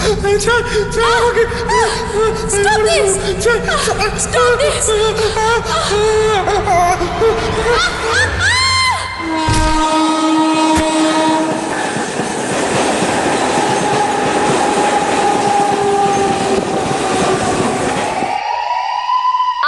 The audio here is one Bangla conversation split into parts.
Stop this! Stop this!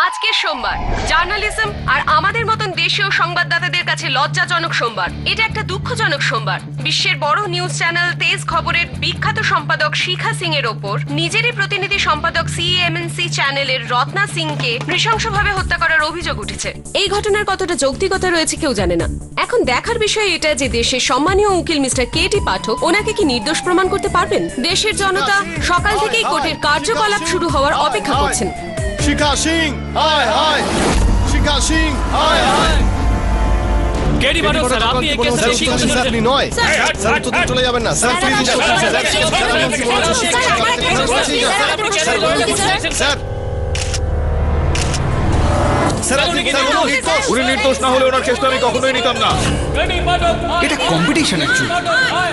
আজকের সোমবার জার্নালিজম আর আমাদের মতন দেশীয় সংবাদদাতাদের কাছে লজ্জাজনক সোমবার। এটা একটা দুঃখজনক সোমবার। বিশ্বের বড় নিউজ চ্যানেল তেজ খবরের বিখ্যাত সম্পাদক শিখা সিং এর ওপর নিজেরই প্রতিনিধি সম্পাদক সিএমএনসি চ্যানেলের রত্না সিংকে নৃশংসভাবে হত্যা করার অভিযোগ উঠেছে। এই ঘটনার কতটা যৌক্তিকতা রয়েছে কেউ জানে না। এখন দেখার বিষয় এটা যে দেশের সম্মানীয় উকিল মিস্টার কেটি পাঠক ওনাকে কি নির্দোষ প্রমাণ করতে পারবেন। দেশের জনতা সকাল থেকেই কোর্টের কার্যকলাপ শুরু হওয়ার অপেক্ষা করছেন। শিখা সিং হাই হাই, শিখা সিং হাই হাই। কেডি পাঠক স্যার, আপনি এই কেসে আপনি নয় স্যার, তো চলে যাবেন না স্যার, প্লিজ স্যার। উনি নির্দোষ না হলে ওনার কেসটা আমি কখনোই নিতাম না। এটা কম্পিটিশন অ্যাকচুয়ালি,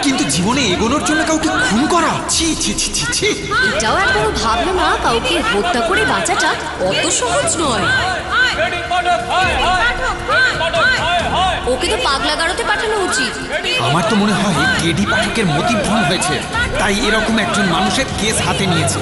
কিন্তু জীবনে এগোনোর জন্য কাউকে খুন করা, ছি ছি ছি ছি ছি। এটাও একবার ভাবলো না কাউকে হত্যা করে বাঁচাটা অত সহজ নয়। ওকে তো পাগলা গারোতে পাঠানো উচিত। আমার তো মনে হয় কেডি পাঠকের মতিভ্রম হয়েছে, তাই এরকম একজন মানুষের কেস হাতে নিয়েছে।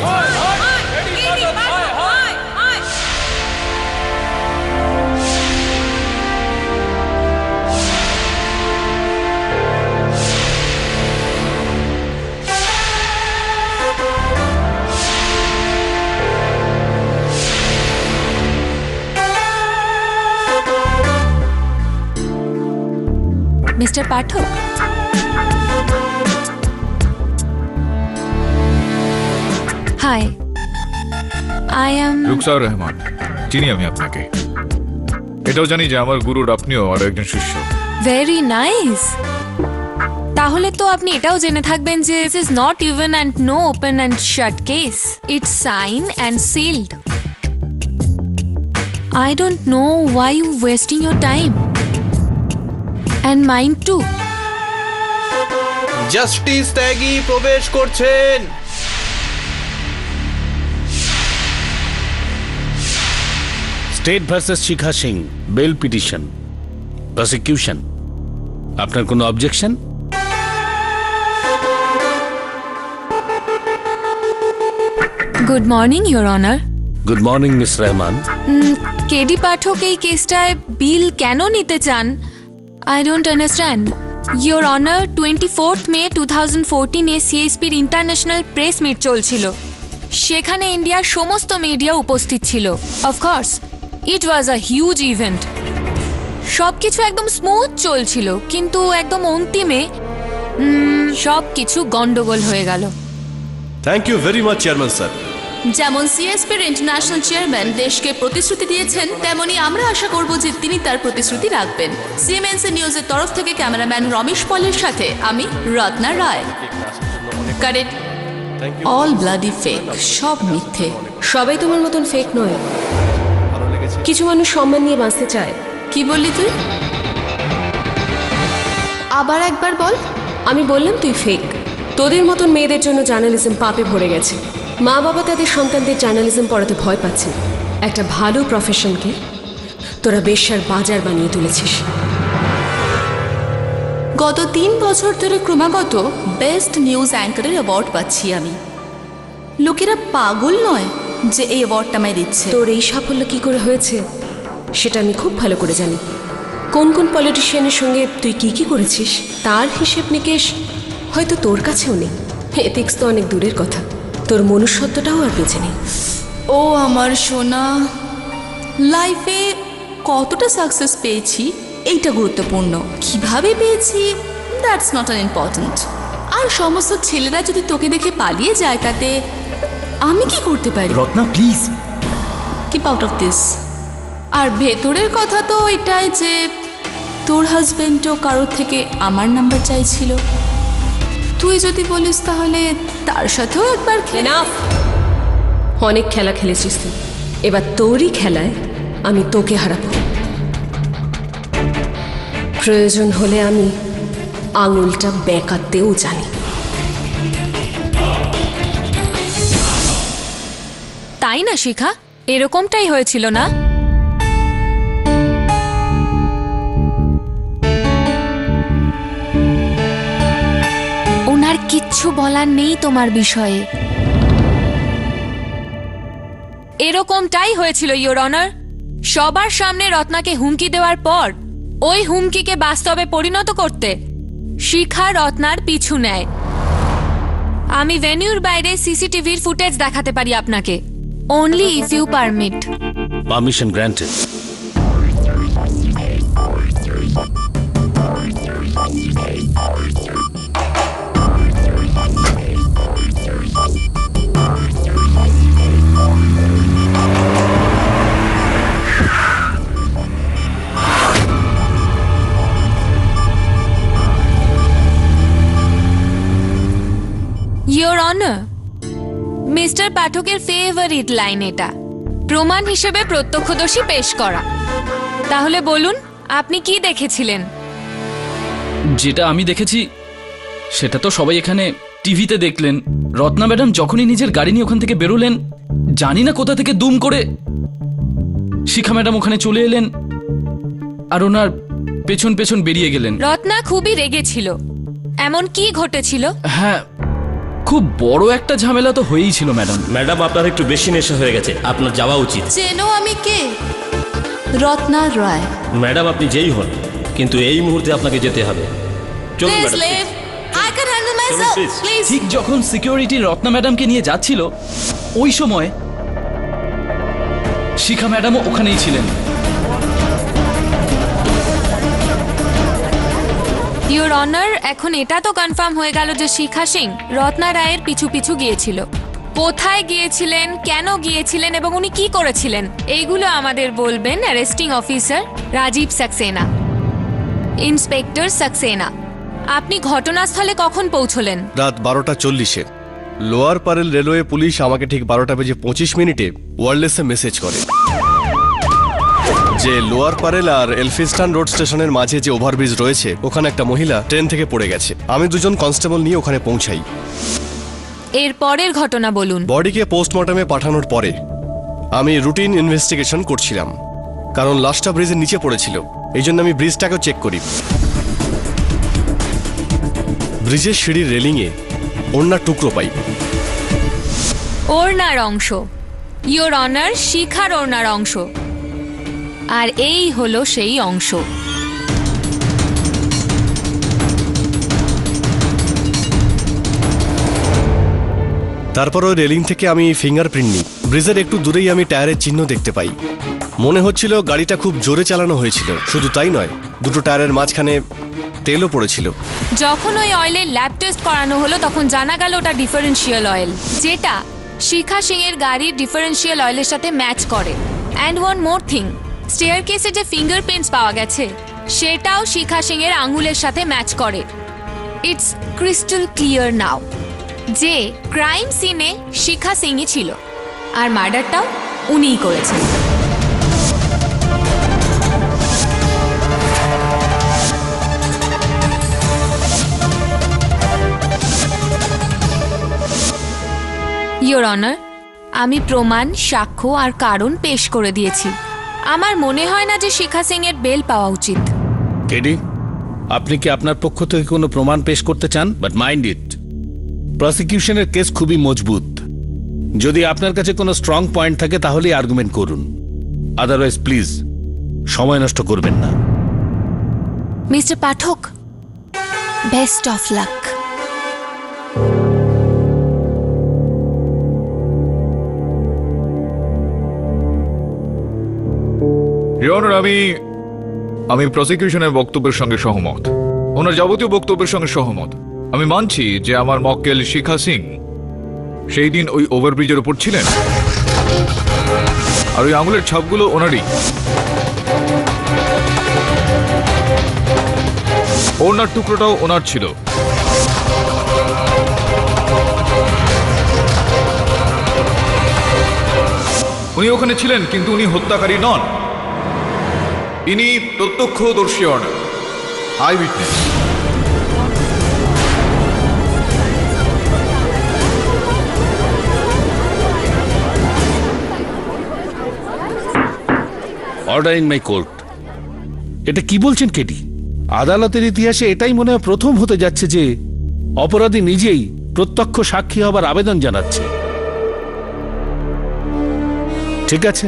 Mister Pathak, hi, I am Ruksar Rahman. চিনি আমি আপনাকে। এটাও জানি যে আমার গুরুর আপনিও আরো একজন শিষ্য। Very nice. তাহলে তো আপনি এটাও জেনে থাকবেন যে this is not even and no open and shut case, it's sign and sealed. I don't know why you wasting your time and mind too. Justice Tyagi প্রবেশ করছেন। State versus Shikha Singh, bail petition, prosecution. আপনার কোনো objection? Good morning your honour. Good morning miss Rahman. KD Pathak এই কেসটায় বিল কেন নিতে চান I don't understand. Your honour 24 May 2014 সিএসপির ইন্টারন্যাশনাল প্রেস মিট চলছিল। সেখানে ইন্ডিয়ার সমস্ত মিডিয়া উপস্থিত ছিল। Of course it was a huge event. সবকিছু একদম স্মুথ চলছিল, কিন্তু একদম অন্তিমে সবকিছু গন্ডগোল হয়ে গেল। Thank you very much chairman sir. যেমন সিএসপির ইন্টারন্যাশনাল চেয়ারম্যান দেশকে প্রতিশ্রুতি দিয়েছেন, তেমনি আমরা আশা করব যে তিনি তার প্রতিশ্রুতি রাখবেন। সিএমএনসি নিউজের তরফ থেকে ক্যামেরাম্যান রমেশ পলের সাথে আমি রত্না রায়। কারেক্ট, অল ব্লাডি ফেক, সব মিথ্যে। সবাই তোমার মতন ফেক নয়। কিছু মানুষ সম্মান নিয়ে বাঁচতে চায়। কি বললি তুই? আবার একবার বল। আমি বললাম তুই ফেক। তোদের মতন মেয়েদের জন্য জার্নালিজম পাপে ভরে গেছে। মা বাবা তাদের সন্তানদের জার্নালিজম পড়াতে ভয় পাচ্ছে। একটা ভালো প্রফেশনকে তোরা বেশ্যার বাজার বানিয়ে তুলেছিস। গত 3 বছর ধরে ক্রমাগত বেস্ট নিউজ অ্যাঙ্কারের অ্যাওয়ার্ড পাচ্ছি আমি। লোকেরা পাগল নয় যে এই অ্যাওয়ার্ডটা আমায় দিচ্ছে। তোর এই সাফল্য কি করে হয়েছে সেটা আমি খুব ভালো করে জানি। কোন কোন পলিটিশিয়ানের সঙ্গে তুই কি কি করেছিস তার হিসেব নিকেশ হয়তো তোর কাছেও নেই। এথিক্স তো অনেক দূরের কথা, তোর মনুষ্যত্বটাও আর বেঁচে নেই। ও আমার সোনা, লাইফে কতটা সাকসেস পেয়েছি এইটা গুরুত্বপূর্ণ, কিভাবে পেয়েছি দ্যাটস নট অ্যান ইম্পর্ট্যান্ট। আর সমস্ত ছেলেরা যদি তোকে দেখে পালিয়ে যায় তাতে আমি কি করতে পারি? Ratna please keep out of this. আর ভেতরের কথা তো এটাই যে তোর হাজবেন্ডও কারোর থেকে আমার নাম্বার চাইছিল। তুই যদি বলিস তাহলে তার সাথেও একবার এনাফ। অনেক খেলা খেলেছিস তুই, এবার তোরই খেলায় আমি তোকে হারাবো। প্রয়োজন হলে আমি আঙুলটা বেঁকাতেও জানি। তাই না শিখা? এরকমটাই হয়েছিল না? ওনার কিচ্ছু বলার নেই তোমার বিষয়ে। এরকমটাই হয়েছিল ইওর অনার। সবার সামনে রত্নাকে হুমকি দেওয়ার পর ওই হুমকিকে বাস্তবে পরিণত করতে শিখা রত্নার পিছু নেয়। আমি ভেন্যুর বাইরে সিসিটিভির ফুটেজ দেখাতে পারি আপনাকে, only if you permit. Permission granted. Your honour, mister পাঠকের ফেভারিট লাইন এটা, প্রমাণ হিসেবে প্রত্যক্ষদর্শী পেশ করা। তাহলে বলুন, আপনি কি দেখেছিলেন? যেটা আমি দেখেছি সেটা তো সবাই এখানে টিভিতে দেখলেন। রত্না ম্যাডাম যখনই নিজের গাড়ি নিয়ে ওখান থেকে বেরোলেন, জানি না কোথা থেকে দুম করে শিখা ম্যাডাম ওখানে চলে এলেন আর ওনার পেছন পেছন বেরিয়ে গেলেন। রত্না খুবই রেগেছিল। এমন কি ঘটেছিল? হ্যাঁ, খুব বড় একটা ঝামেলা তো হয়েই ছিল ম্যাডাম। ম্যাডাম, আপনার একটু বেশি নেশা হয়ে গেছে, আপনার যাওয়া উচিত। চেনো আমি কে? রত্না রায়। ম্যাডাম, আপনি যেই হন, কিন্তু এই মুহূর্তে আপনাকে যেতে হবে। চলুন please madam, leave, I can handle myself, please. Please. ঠিক যখন সিকিউরিটি রত্না ম্যাডামকে নিয়ে যাচ্ছিল, ওই সময় শিখা ম্যাডামও ওখানেই ছিলেন। ইওর অনার, এখন এটা তো কনফার্ম হয়ে গেল যে শিখা সিং রত্না রায়ের পিছু পিছু গিয়েছিল। কোথায় গিয়েছিলেন, কেন গিয়েছিলেন এবং উনি কি করেছিলেন, এইগুলো আমাদের বলবেন arresting officer Rajiv Saxena. Inspector Saxena, আপনি ঘটনাস্থলে কখন পৌঁছলেন? রাত 12:40-এ। লোয়ার পারেল রেলওয়ে পুলিশ আমাকে ঠিক 12:25 ওয়্যারলেসে মেসেজ করে যে লোয়ার পারেল আর এলফিস্টান রোড স্টেশনের মাঝে যে ওভারব্রিজ রয়েছে, ওখানে একটা মহিলা ট্রেন থেকে পড়ে গেছে। আমি 2জন কনস্টেবল নিয়ে ওখানে পৌঁছাই। এর পরের ঘটনা বলুন। বডিকে পোস্টমর্টমে পাঠানোর পরে আমি রুটিন ইনভেস্টিগেশন করছিলাম, কারণ লাশটা ব্রিজের নিচে পড়েছিল। এই জন্য আমি ব্রিজটাকেও চেক করি। ব্রিজের সিঁড়ির রেলিংয়ে ওড়নার টুকরো পাই। ওড়নার অংশ? ইওর অনার, শিখার ওড়নার অংশ। আর এই হলো সেই অংশ। তারপর ওই রেলিং থেকে আমি ফিঙ্গারপ্রিন্ট নিই। ব্রিজের একটু দূরেই আমি টায়ারের চিহ্ন দেখতে পাই। মনে হচ্ছিল গাড়িটা খুব জোরে চালানো হয়েছিল। শুধু তাই নয়, দুটো টায়ারের মাঝখানে তেলও পড়েছিল। যখন ওই অয়েলের ল্যাব টেস্ট করানো হলো, তখন জানা গেল ওটা ডিফারেন্সিয়াল অয়েল, যেটা শিখা সিং এর গাড়ির ডিফারেন্সিয়াল অয়েলের সাথে ম্যাচ করে। অ্যান্ড ওয়ান মোর থিং, স্টেয়ারকেসে যে ফিঙ্গারপ্রিন্টস পাওয়া গেছে, সেটাও শিখা সিং এর আঙুলের সাথে ম্যাচ করে। ইটস ক্রিস্টাল ক্লিয়ার নাও যে ক্রাইম সিনে শিখা সিংই ছিল, আর মার্ডারটাও উনিই করেছেন। ইওর অনার, আমি প্রমাণ, সাক্ষ্য আর কারণ পেশ করে দিয়েছি। আমার মনে হয় না যে শিখা সিং এর বেল পাওয়া উচিত। কেডি, আপনি কি আপনার পক্ষ থেকে কোনো প্রমাণ পেশ করতে চান? বাট মাইন্ড ইট, প্রসিকিউশনের কেস খুবই মজবুত। যদি আপনার কাছে কোনো স্ট্রং পয়েন্ট থাকে তাহলেই আর্গুমেন্ট করুন, আদারওয়াইজ প্লিজ সময় নষ্ট করবেন না। Mister Pathak, best of luck. Your honour, আমি প্রসিকিউশনের বক্তব্যের সঙ্গে সহমত, ওনার যাবতীয় বক্তব্যের সঙ্গে সহমত। আমি মানছি যে আমার মক্কেল শিখা সিং সেই দিন ওই ওভারব্রিজের উপর ছিলেন, আর ওই আঙুলের ছাপগুলো ওনারই। ওনার টুকরোটাও ওনার ছিল। উনি ওখানে ছিলেন, কিন্তু উনি হত্যাকারী নন। ইনি প্রত্যক্ষদর্শী, honour, I witness. Order in my court. এটা কি বলছেন কেডি? আদালতের ইতিহাসে এটাই মনে হয় প্রথম হতে যাচ্ছে যে অপরাধী নিজেই প্রত্যক্ষ সাক্ষী হবার আবেদন জানাচ্ছে। ঠিক আছে,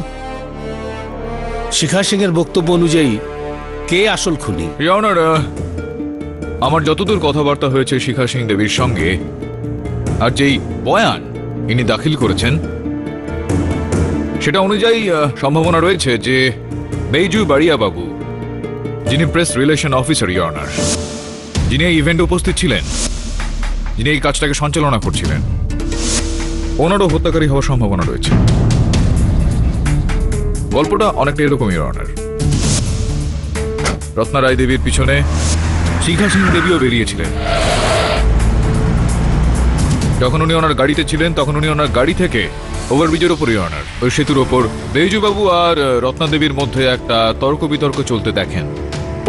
শিখা সিং এর বক্তব্য অনুযায়ী কে আসল খুনি? ইওর অনার, আমার যতদূর কথাবার্তা হয়েছে শিখা সিং দেবীর সঙ্গে, আর যেই বয়ান ইনি দাখিল করেছেন, সেটা অনুযায়ী সম্ভাবনা রয়েছে যে বেইজু বাড়িয়া বাবু, যিনি press relation officer your honour, যিনি এই ইভেন্টে উপস্থিত ছিলেন, যিনি এই কাজটাকে সঞ্চালনা করছিলেন, ওনারও হত্যাকারী হওয়ার সম্ভাবনা রয়েছে। গল্পটা অনেকটা এরকম ইওর অনার। রত্না রায় দেবীর পিছনে শিখা সিং দেবীও বেরিয়েছিলেন। যখন উনি ওনার গাড়িতে ছিলেন তখন উনি ওনার গাড়ি থেকে ওভারব্রিজের ওপর ইওর অনার, ওই সেতুর ওপর বেইজু বাবু আর রত্না দেবীর মধ্যে একটা তর্ক বিতর্ক চলতে দেখেন।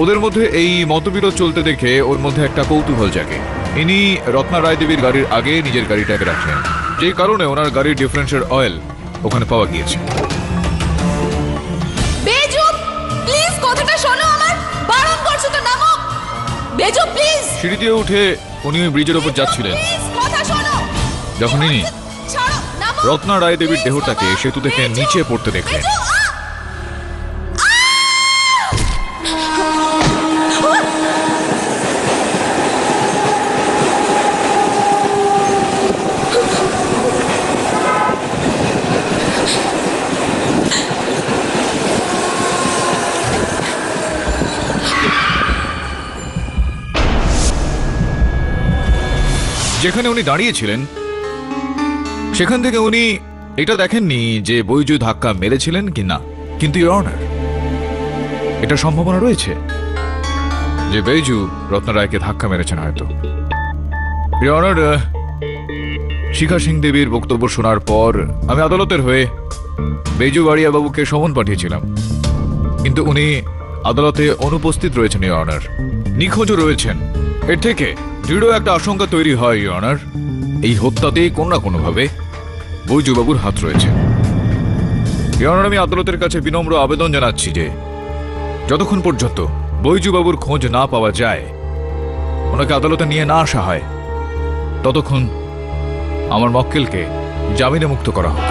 ওদের মধ্যে এই মতবিরোধ চলতে দেখে ওর মধ্যে একটা কৌতূহল জাগে। ইনি রত্না রায় দেবীর গাড়ির আগে নিজের গাড়িটাকে রাখেন, যেই কারণে ওনার গাড়ির ডিফারেন্সিয়াল অয়েল ওখানে পাওয়া গিয়েছে। বেজু প্লিজ কথাটা শোনো, আমার বারণ করছো তো, নামো। বেজু প্লিজ। সিঁড়ি দিয়ে উঠে উনি ওই ব্রিজের ওপর যাচ্ছিলেন কথা শোনো। যখন ইনি ছাড়ো, নামো। রত্না রায় দেবীর দেহটাকে সেতু থেকে নিচে পড়তে দেখলেন। যেখানে উনি দাঁড়িয়েছিলেন সেখান থেকে উনি এটা দেখেননি যে বৈজু ধাক্কা মেরেছিলেন কি না, কিন্তু ইওর অনার, এটা সম্ভাবনা রয়েছে যে বৈজু রত্না রায়কে ধাক্কা মেরেছেন হয়তো। ইওর অনার, শিখা সিং দেবীর বক্তব্য শোনার পর আমি আদালতের হয়ে বেইজু বাড়িয়া বাবুকে সমন পাঠিয়েছিলাম, কিন্তু উনি আদালতে অনুপস্থিত রয়েছেন ইওর অনার, নিখোঁজও রয়েছেন। এর থেকে দৃঢ় একটা আশঙ্কা তৈরি হয় ইওর অনার, এই হত্যাতেই কোনো না কোনোভাবে বৈজু বাবুর হাত রয়েছে। ইওর অনার, আমি আদালতের কাছে বিনম্র আবেদন জানাচ্ছি যে যতক্ষণ পর্যন্ত বৈজু বাবুর খোঁজ না পাওয়া যায়, ওনাকে আদালতে নিয়ে না আসা হয়, ততক্ষণ আমার মক্কেলকে জামিনে মুক্ত করা হোক।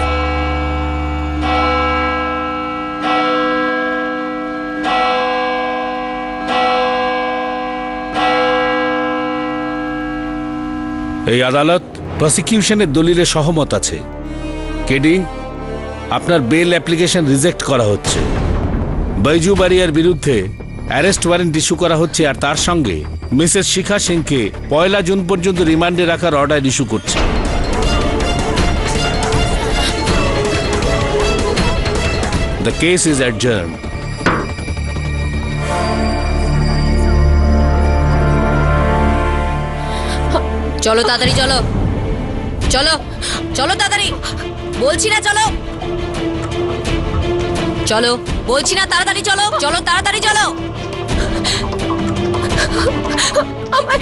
এই আদালত প্রসিকিউশনের দলিলে সহমত আছে। কেডি, আপনার বেল অ্যাপ্লিকেশন রিজেক্ট করা হচ্ছে। বৈজু বাড়িয়ার বিরুদ্ধে অ্যারেস্ট ওয়ারেন্ট ইস্যু করা হচ্ছে, আর তার সঙ্গে মিসেস শিখা সিংকে 1 জুন পর্যন্ত রিমান্ডে রাখার অর্ডার ইস্যু করছে। The case is adjourned. চলো তাড়াতাড়ি, চলো চলো চলো তাড়াতাড়ি বলছি না, চলো চলো বলছি না, তাড়াতাড়ি চলো, চলো তাড়াতাড়ি চলো। আমার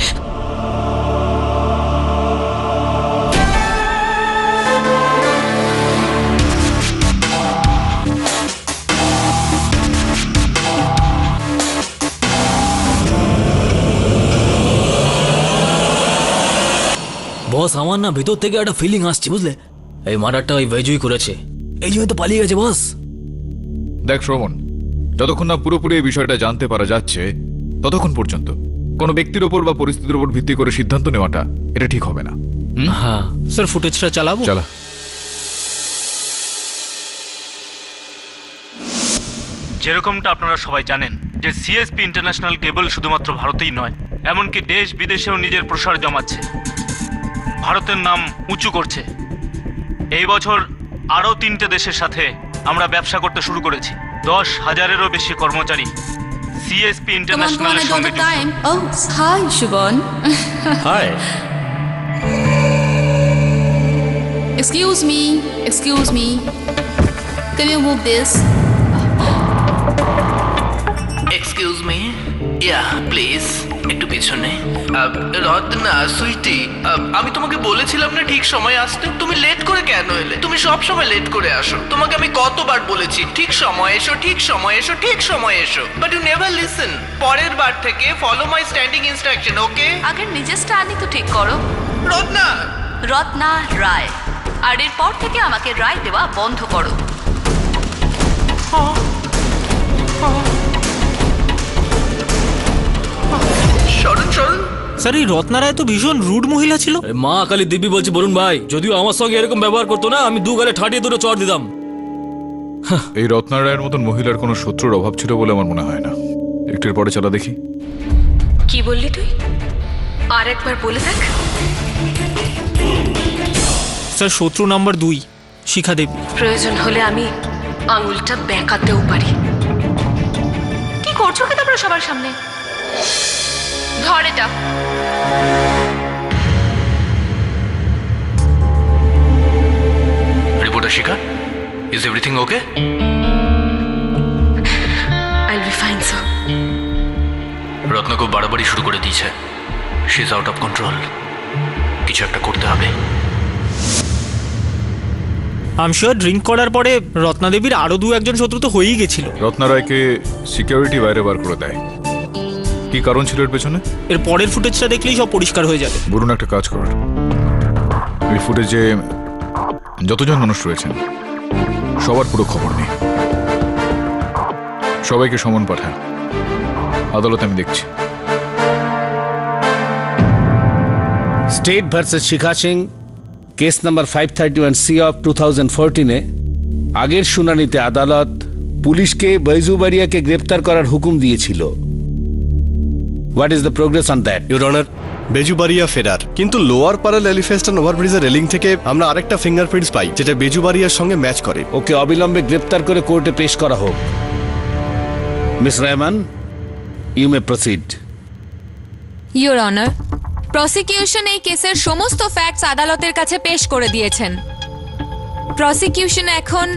বস, আমার না ভেতর থেকে একটা ফিলিং আসছে, বুঝলে? এই মার্ডারটা ওই বৈজুই করেছে, এই জন্য তো পালিয়ে গেছে বস। দেখ শ্রবণ, যতক্ষণ না পুরোপুরি এই বিষয়টা জানতে পারা যাচ্ছে ততক্ষণ পর্যন্ত কোনো ব্যক্তির ওপর বা পরিস্থিতির উপর ভিত্তি করে সিদ্ধান্ত নেওয়াটা এটা ঠিক হবে না। হ্যাঁ স্যার, ফুটেজটা চালাবো? চালা। যেরকমটা আপনারা সবাই জানেন যে সিএসপি ইন্টারন্যাশনাল কেবল শুধুমাত্র ভারতেই নয়, এমনকি দেশ বিদেশেও নিজের প্রসার জমাচ্ছে, ভারতের নাম উঁচু করছে। এই বছর আরও 3টে দেশের সাথে আমরা ব্যবসা করতে শুরু করেছি। 10,000-এরও বেশি কর্মচারী সিএসপি ইন্টারন্যাশনালের সঙ্গে যুক্ত। Oh, hi, Shubhan. Hi. Excuse me. Can you move this? Excuse me, yeah please একটু পিছনে। রত্না সুইটি, আমি তোমাকে বলেছিলাম না ঠিক সময় আসতে, তুমি লেট করে কেন এলে? তুমি তুমি সবসময় লেট করে আসো। তোমাকে আমি কতবার বলেছি ঠিক সময় এসো, ঠিক সময় এসো, ঠিক সময় এসো, বাট ইউ নেভার লিসেন। পরের বার থেকে ফলো মাই স্ট্যান্ডিং ইনস্ট্রাকশন, ওকে? আগে নিজের স্টাডি তো ঠিক করো। রত্না রত্না রায়, আর এরপর থেকে আমাকে রায় দেওয়া বন্ধ করো। সরুন সরুন। স্যার এই রত্না রায় তো ভীষণ রুড মহিলা ছিল। মা কালী দিব্যি বলছি বলুন ভাই, যদিও আমার সঙ্গে এরকম ব্যবহার করতো না, আমি দু গালে ঠাটিয়ে দুটো চড় দিতাম। এই রত্না রায়ের মতন মহিলার কোনো শত্রুর অভাব ছিল বলে আমার মনে হয় না। একটুর পরে চালা দেখি। কি বললি তুই? আর একবার বলে দেখ। স্যার শত্রু নাম্বার 2 শিখা দেবী। প্রয়োজন হলে আমি আঙুলটা বেঁকাতেও পারি। কি করছো কি তোমরা সবার সামনে? ধর এটা। Reporter Shikha, is everything okay? আইল বি ফাইন স্যার। রত্ন খুব বাড়াবাড়ি শুরু করে দিয়েছে। She is out of control. কিছু একটা করতে হবে। আই এম শিওর ড্রিঙ্ক করার পরে রত্না দেবীর আরো 2-1 শত্রু তো হয়েই গেছিল। রত্না রায়কে সিকিউরিটি বাইরে বার করে দেয়। কি কারণ ছিল এর পেছনে? এর পরের ফুটেজটা দেখলেই সব পরিষ্কার হয়ে যাবে। বলুন একটা কাজ করার, এই ফুটেজে যতজন মানুষ রয়েছেন সবার পুরো খবর নেই, সবাইকে সমন পাঠায়। আদালতে আমি দেখছি। State versus Shikha Singh, case number 531C of 2014-এ আগের শুনানিতে আদালত পুলিশকে বৈজুবাড়িয়াকে গ্রেপ্তার করার হুকুম দিয়েছিল। What is the progress on that? Your honour, Bejubaria ফেরার, কিন্তু লোয়ার পারাল এলিফেস্টন ওভারব্রিজের রেলিং থেকে আমরা আরেকটা ফিঙ্গারপ্রিন্টস পাই যেটা বেজুবাড়িয়ার সঙ্গে ম্যাচ করে। ওকে অবিলম্বে গ্রেপ্তার করে কোর্টে পেশ করা হোক। Miss Rahman, you may proceed. Your honour, prosecution এই কেসের সমস্ত ফ্যাক্টস আদালতের কাছে পেশ করে দিয়েছেন। প্রসিকিউশন এখন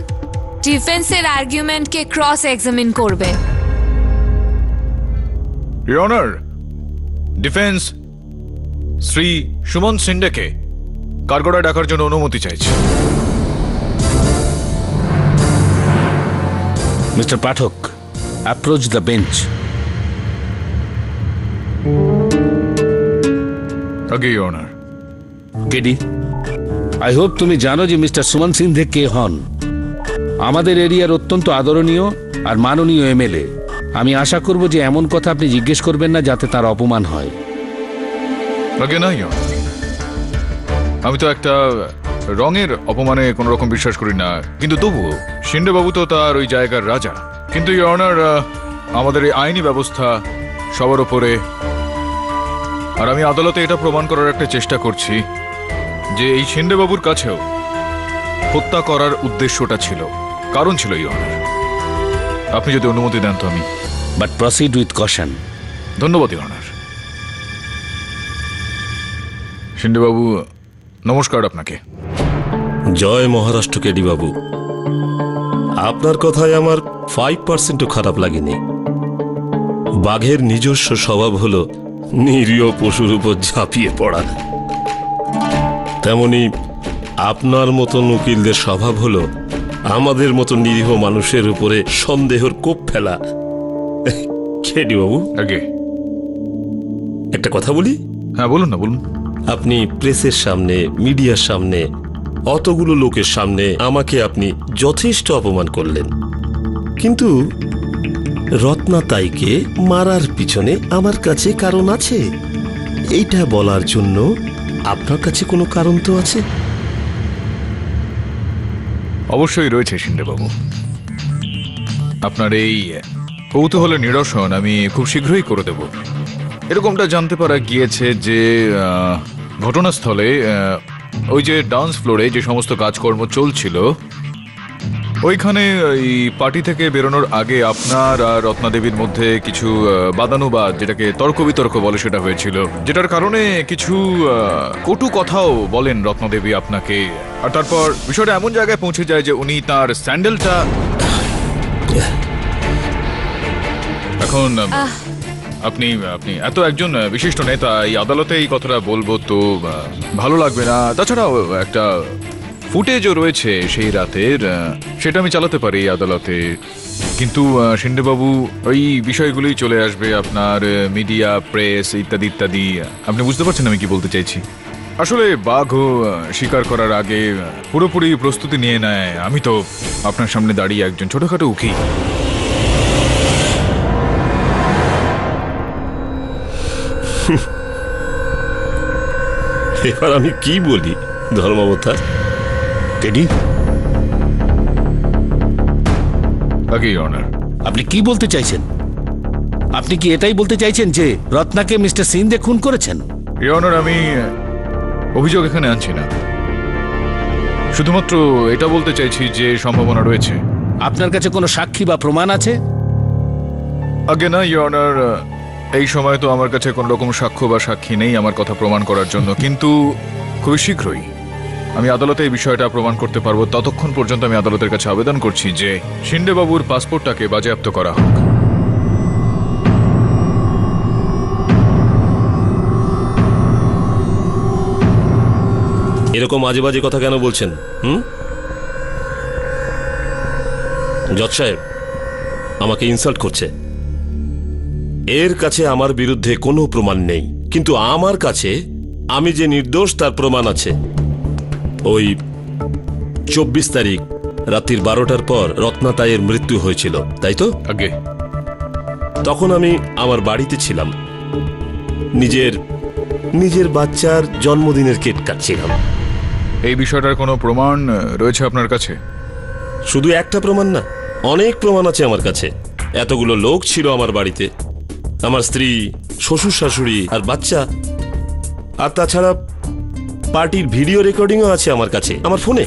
ডিফেন্সের আর্গুমেন্টকে ক্রস এক্সামিন করবে। Your honour, defence Shri Suman সিন্ডেকে কাঠগড়ায় ডাকার জন্য অনুমতি চাইছে। Mister Pathak, approach the bench. আগে your honour. KD, I hope তুমি জানো যে মিস্টার সুমন সিন্ধে কে হন। আমাদের এরিয়ার অত্যন্ত আদরণীয় আর মাননীয় এমএলএ। আমি আশা করব যে এমন কথা আপনি জিজ্ঞেস করবেন না যাতে তার অপমান হয়। আগে না ইওর অনার, আমি তো একটা রঙের অপমানে কোনো রকম বিশ্বাস করি না, কিন্তু তবুও শিন্ডে বাবু তো তার ওই জায়গার রাজা। কিন্তু ইওর অনার, আমাদের এই আইনি ব্যবস্থা সবার ওপরে, আর আমি আদালতে এটা প্রমাণ করার একটা চেষ্টা করছি যে এই শিন্ডে বাবুর কাছেও হত্যা করার উদ্দেশ্যটা ছিল, কারণ ছিল ইওর অনার। আপনি যদি অনুমতি দেন তো আমি। But proceed with caution. ধন্যবাদ ইওর অনার। শিন্ডে বাবু, নমস্কার আপনাকে। জয় মহারাষ্ট্র কেডি বাবু। আপনার কথায় আমার 5%ও খারাপ লাগেনি। বাঘের নিজস্ব স্বভাব হলো নিরীহ পশুর উপর ঝাঁপিয়ে পড়া, তেমনি আপনার মতন উকিলদের স্বভাব হলো আমাদের মতো নিরীহ মানুষের উপরে সন্দেহের কোপ ফেলা। কেডি বাবু, আগে একটা কথা বলি? হ্যাঁ বলুন না, বলুন। আপনি প্রেসের সামনে, মিডিয়ার সামনে, অতগুলো লোকের সামনে আমাকে আপনি যথেষ্ট অপমান করলেন, কিন্তু রত্না তাইকে মারার পিছনে আমার কাছে কারণ আছে। এইটা বলার জন্য আপনার কাছে কোনো কারণ তো আছে? অবশ্যই রয়েছে শিন্ডে বাবু। আপনার এই কৌতূহলের নিরসন আমি খুব শীঘ্রই করে দেব। এরকমটা জানতে পারা গিয়েছে যে ঘটনাস্থলে ওই যে ডান্স ফ্লোরে যে সমস্ত কাজকর্ম চলছিল, ওইখানে এই পার্টি থেকে বেরোনোর আগে আপনার আর রত্নাদেবীর মধ্যে কিছু বাদানুবাদ, যেটাকে তর্ক বিতর্ক বলে, সেটা হয়েছিল, যেটার কারণে কিছু কটু কথাও বলেন রত্নাদেবী আপনাকে। আর তারপর বিষয়টা এমন জায়গায় পৌঁছে যায় যে উনি তার স্যান্ডেলটা এখন আপনি আপনি এত একজন বিশিষ্ট নেতা, এই আদালতে এই কথাটা বলবো তো ভালো লাগবে না। তাছাড়াও একটা ফুটেজও রয়েছে সেই রাতের, সেটা আমি চালাতে পারি আদালতে। কিন্তু শিন্ডেবাবু, ওই বিষয়গুলোই চলে আসবে আপনার মিডিয়া, প্রেস ইত্যাদি ইত্যাদি। আপনি বুঝতে পারছেন আমি কি বলতে চাইছি? আসলে বাঘও শিকার করার আগে পুরোপুরি প্রস্তুতি নিয়ে নেয়। আমি তো আপনার সামনে দাঁড়িয়ে একজন ছোটখাটো উকি। এবার আমি কি বলি ধর্মাবতার? টেডি, অনার, আপনি কি বলতে চাইছেন? আপনি কি এটাই বলতে চাইছেন যে রত্নাকে মিস্টার সিন্ধে খুন করেছেন? অনার, আমি অভিযোগ এখানে আনছি না, শুধুমাত্র এটা বলতে চাইছি যে সম্ভাবনা রয়েছে। আপনার কাছে কোনো সাক্ষী বা প্রমাণ আছে? আগে না অনার, এই সময় তো আমার কাছে কোনো রকম সাক্ষ্য বা সাক্ষী নেই আমার কথা প্রমাণ করার জন্য, কিন্তু খুবই শীঘ্রই আমি আদালতে এই বিষয়টা প্রমাণ করতে পারবো। ততক্ষণ পর্যন্ত আমি আদালতের কাছে আবেদন করছি যে শিন্ডেবাবুর পাসপোর্টটাকে বাজেয়াপ্ত করা হোক। এরকম আজে বাজে কথা কেন বলছেন? জজ সাহেব আমাকে ইনসাল্ট করছে। এর কাছে আমার বিরুদ্ধে কোনো প্রমাণ নেই, কিন্তু আমার কাছে আমি যে নির্দোষ তার প্রমাণ আছে। ওই 24 তারিখ রাত্রির 12টার পর রত্নাতাইয়ের মৃত্যু হয়েছিল, তাই তো? আগে তখন আমি আমার বাড়িতে ছিলাম, নিজের বাচ্চার জন্মদিনের কেক কাটছিলাম। এই বিষয়টার কোনো প্রমাণ রয়েছে আপনার কাছে? শুধু একটা প্রমাণ না, অনেক প্রমাণ আছে আমার কাছে। এতগুলো লোক ছিল আমার বাড়িতে, আমার স্ত্রী, শ্বশুর শাশুড়ি আর বাচ্চা। আর তাছাড়া পার্টির ভিডিও রেকর্ডিংও আছে আমার কাছে, আমার ফোনে,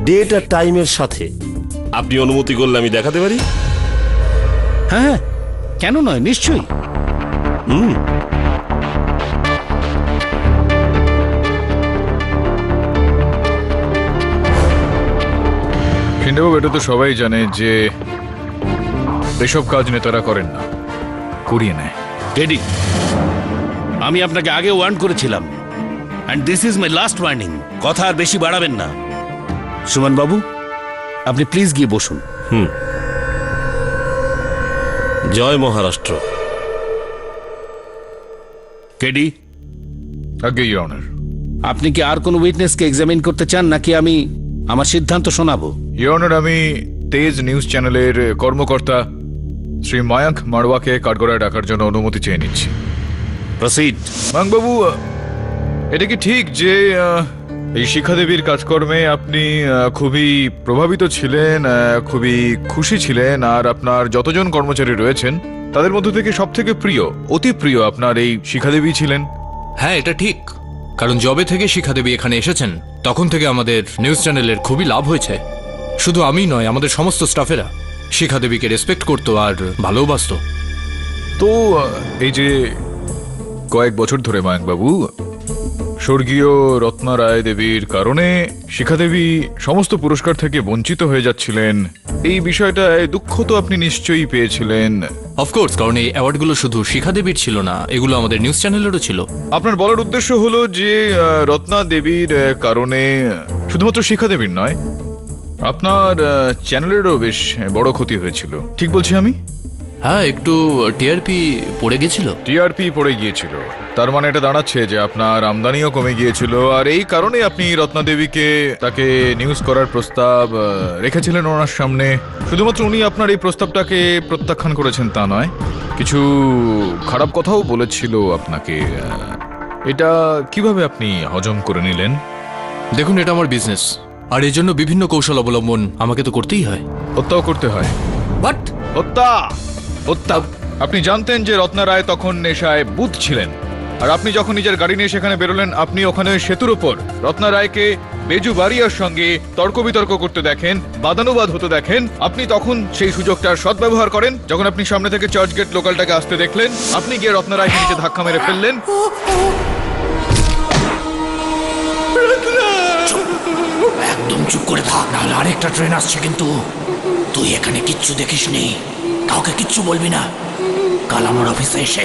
ডেট আর টাইমের সাথে। আপনি অনুমতি করলে আমি দেখাতে পারি। হ্যাঁ, কেন নয়, নিশ্চয়ই। শিন্ডেবাবু, এটা তো সবাই জানে যে এসব কাজ নেতারা করেন না, করিয়ে নেয়। টেডি, আমি আপনাকে আগে ওয়ার্ন করেছিলাম, and this is my last warning. কথা আর বেশি বাড়াবেন না। সুমন বাবু, আপনি প্লিজ গিয়ে বসুন। জয় মহারাষ্ট্র। টেডি, আগে অনার, আপনি কি আর কোনো উইটনেসকে এক্সামিন করতে চান, নাকি আমি আমার সিদ্ধান্ত শোনাবো? অনার, আমি তেজ নিউজ চ্যানেলের কর্মকর্তা শ্রী মায়াঙ্ক মারওয়াকে কাঠগড়ায় ডাকার জন্য অনুমতি চেয়ে নিচ্ছি। প্রসিড। মায়াঙ্ক বাবু, এটা কি ঠিক যে এই শিখাদেবীর কাজকর্মে আপনি খুবই প্রভাবিত ছিলেন, খুবই খুশি ছিলেন, আর আপনার যতজন কর্মচারী রয়েছেন তাদের মধ্য থেকে সব থেকে প্রিয়, অতি প্রিয় আপনার এই শিখাদেবী ছিলেন? হ্যাঁ, এটা ঠিক। কারণ যবে থেকে শিখাদেবী এখানে এসেছেন তখন থেকে আমাদের নিউজ চ্যানেলের খুবই লাভ হয়েছে। শুধু আমি নয়, আমাদের সমস্ত স্টাফেরা শিখাদেবীকে রেসপেক্ট করতো আর ভালোবাসতো। তো এই যে কয়েক বছর ধরে মায়াঙ্কবাবু স্বর্গীয় রত্না রায় দেবীর কারণে শিখাদেবী সমস্ত পুরস্কার থেকে বঞ্চিত হয়ে যাচ্ছিলেন, এই বিষয়টায় দুঃখ তো আপনি নিশ্চয়ই পেয়েছিলেন। অফকোর্স, কারণ এই অ্যাওয়ার্ডগুলো শুধু শিখাদেবীর ছিল না, এগুলো আমাদের নিউজ চ্যানেলেরও ছিল। আপনার বলার উদ্দেশ্য হলো যে রত্না দেবীর কারণে শুধুমাত্র শিখাদেবীর নয়, আপনার চ্যানেলেরও বেশ বড় ক্ষতি হয়েছিল, ঠিক বলছি আমি? হ্যাঁ, একটু টিআরপি পড়ে গেছিল। টিআরপি পড়ে গিয়েছিল, তার মানে এটা দাঁড়াচ্ছে যে আপনার আমদানিও কমে গিয়েছিল, আর এই কারণে আপনি রত্না দেবীকে তাকে নিউজ করার প্রস্তাব রেখেছিলেন ওনার সামনে। শুধুমাত্র উনি আপনার এই প্রস্তাবটাকে প্রত্যাখ্যান করেছেন তা নয়, কিছু খারাপ কথাও বলেছিল আপনাকে। এটা কিভাবে আপনি হজম করে নিলেন? দেখুন, এটা আমার বিজনেস, আর এই জন্য বিভিন্ন কৌশল অবলম্বন আমাকে তো করতেই হয়। হত্যাও করতে হয়। বাট হত্যা হত্যা আপনি জানতেন যে রত্না রায় তখন নেশায় বুধ ছিলেন, আর আপনি যখন নিজের গাড়ি নিয়ে সেখানে বেরোলেন, আপনি ওখানে সেতুর উপর রত্না রায়কে বেজু বারিয়ার সঙ্গে তর্ক বিতর্ক করতে দেখেন, বাদানুবাদ হতে দেখেন। আপনি তখন সেই সুযোগটার সদ্ব্যবহার করেন। যখন আপনি সামনে থেকে চার্চ গেট লোকালটাকে আসতে দেখলেন, আপনি গিয়ে রত্না রায়কে নিচে ধাক্কা মেরে ফেললেন। একদম চুপ করে থাক, নাহলে আরেকটা ট্রেন আসছে। কিন্তু তুই এখানে কিচ্ছু দেখিস নি, কাউকে কিচ্ছু বলবি না। কাল আমার অফিসে এসে